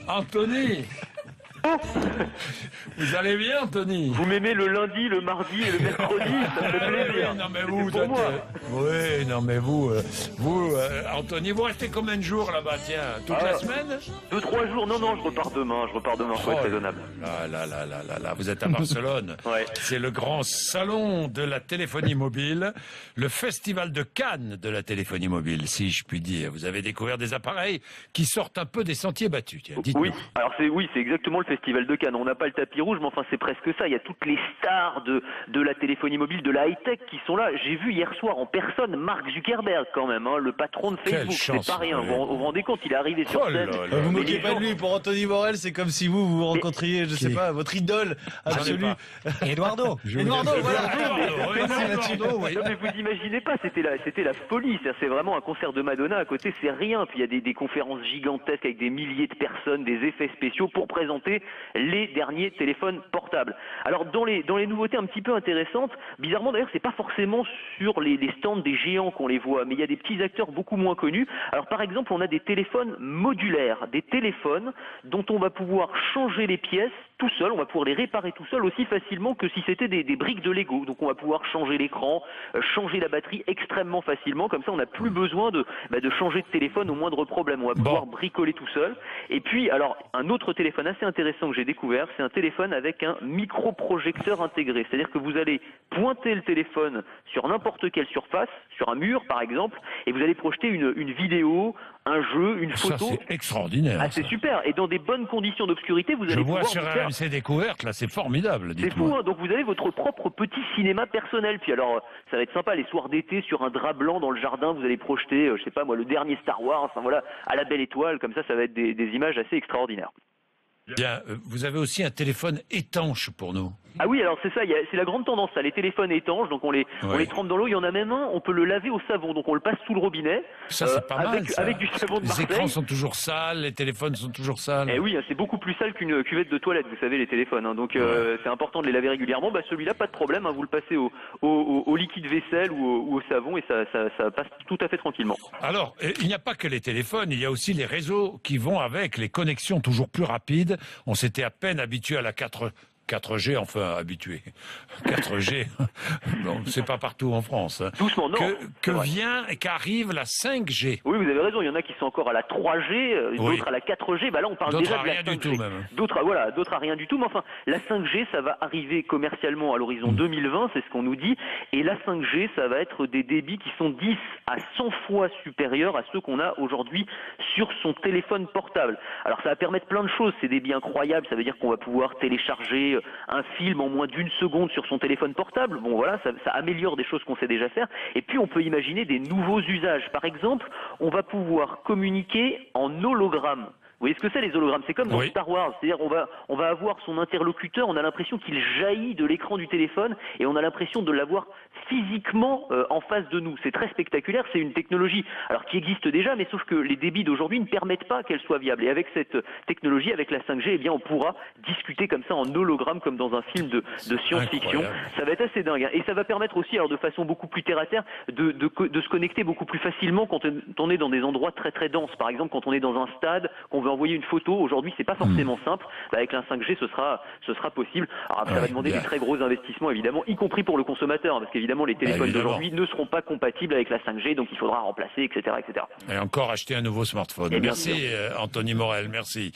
Anthony, vous allez bien, Anthony? Vous m'aimez le lundi, le mardi et le mercredi, ça me fait plaisir. Oui, non mais C'est vous, pour moi. oui, non mais vous, Anthony, vous restez combien de jours là-bas, tiens, toute la semaine? 2-3 jours, non, je repars demain, faut être raisonnable. Là, vous êtes à Barcelone. Ouais. C'est le grand salon de la téléphonie mobile, le festival de Cannes de la téléphonie mobile, si je puis dire. Vous avez découvert des appareils qui sortent un peu des sentiers battus, tiens, dites-nous. Oui, alors c'est exactement le festival de Cannes. On n'a pas le tapis rouge, mais enfin c'est presque ça. Il y a toutes les stars de la téléphonie mobile, de la high-tech qui sont là. J'ai vu hier soir en personne Mark Zuckerberg quand même, hein, le patron de Facebook. C'est pas rien. Vous vous rendez compte, il est arrivé sur scène. Vous moquez pas de lui. Pour Anthony Morel, c'est comme si vous rencontriez, je sais pas, votre idole absolue. Eduardo, voilà. Non, mais vous imaginez pas, c'était la folie. C'est vraiment un concert de Madonna à côté, c'est rien. Puis il y a des conférences gigantesques avec des milliers de personnes, des effets spéciaux pour présenter les derniers téléphones portables. Alors dans les nouveautés un petit peu intéressantes, bizarrement d'ailleurs c'est pas forcément sur les stands des géants qu'on les voit, mais il y a des petits acteurs beaucoup moins connus. Alors par exemple on a des téléphones modulaires, des téléphones dont on va pouvoir changer les pièces tout seul, on va pouvoir les réparer tout seul aussi facilement que si c'était des briques de Lego. Donc on va pouvoir changer l'écran, changer la batterie extrêmement facilement, comme ça on n'a plus besoin de changer de téléphone au moindre problème, on va pouvoir bricoler tout seul. Et puis alors un autre téléphone assez intéressant que j'ai découvert, c'est un téléphone avec un microprojecteur intégré, c'est-à-dire que vous allez pointer le téléphone sur n'importe quelle surface, sur un mur par exemple, et vous allez projeter une vidéo, un jeu, une photo. Ça c'est extraordinaire. Ah c'est super, et dans des bonnes conditions d'obscurité, vous allez pouvoir sur RMC Découverte, là, c'est formidable. C'est fou, hein. Donc vous avez votre propre petit cinéma personnel. Puis alors, ça va être sympa, les soirs d'été, sur un drap blanc dans le jardin, vous allez projeter, je sais pas moi, le dernier Star Wars, enfin voilà, à la belle étoile, comme ça va être des images assez extraordinaires. Bien, vous avez aussi un téléphone étanche pour nous. Ah oui, alors c'est ça, c'est la grande tendance, ça, les téléphones étanches, donc on les trempe dans l'eau, il y en a même un, on peut le laver au savon, donc on le passe sous le robinet. Ça c'est pas mal, ça. Avec du savon de Marseille. Les écrans sont toujours sales, les téléphones sont toujours sales. Eh oui, c'est beaucoup plus sale qu'une cuvette de toilette, vous savez, les téléphones, hein, donc c'est important de les laver régulièrement. Celui-là, pas de problème, hein, vous le passez au liquide vaisselle ou au savon et ça passe tout à fait tranquillement. Alors, il n'y a pas que les téléphones, il y a aussi les réseaux qui vont avec, les connexions toujours plus rapides. On s'était à peine habitué à la 4G, enfin habitué. 4G, bon, c'est pas partout en France. Doucement, non. Qu'arrive la 5G. Oui, vous avez raison. Il y en a qui sont encore à la 3G, d'autres à la 4G. Là, on parle déjà de la 5G. D'autres à rien du tout, même. D'autres à rien du tout. Mais enfin, la 5G, ça va arriver commercialement à l'horizon 2020, c'est ce qu'on nous dit. Et la 5G, ça va être des débits qui sont 10 à 100 fois supérieurs à ceux qu'on a aujourd'hui sur son téléphone portable. Alors, ça va permettre plein de choses. C'est des débits incroyables. Ça veut dire qu'on va pouvoir télécharger un film en moins d'une seconde sur son téléphone portable. Bon voilà, ça améliore des choses qu'on sait déjà faire. Et puis on peut imaginer des nouveaux usages. Par exemple, on va pouvoir communiquer en hologramme. Vous voyez ce que c'est les hologrammes? C'est comme dans Star Wars, c'est-à-dire on va avoir son interlocuteur, on a l'impression qu'il jaillit de l'écran du téléphone et on a l'impression de l'avoir physiquement en face de nous. C'est très spectaculaire, c'est une technologie alors qui existe déjà, mais sauf que les débits d'aujourd'hui ne permettent pas qu'elle soit viable. Et avec cette technologie, avec la 5G, eh bien on pourra discuter comme ça en hologramme, comme dans un film de science-fiction. Ça va être assez dingue, hein. Et ça va permettre aussi, alors de façon beaucoup plus terre à terre, de se connecter beaucoup plus facilement quand on est dans des endroits très très denses. Par exemple, quand on est dans un stade, qu'on veut envoyer une photo, aujourd'hui c'est pas forcément simple. Avec la 5G ce sera possible. Alors ça va demander des très gros investissements évidemment, y compris pour le consommateur, hein, parce qu'évidemment les téléphones d'aujourd'hui ne seront pas compatibles avec la 5G, donc il faudra remplacer, etc. Et encore acheter un nouveau smartphone. Merci Anthony Morel, merci.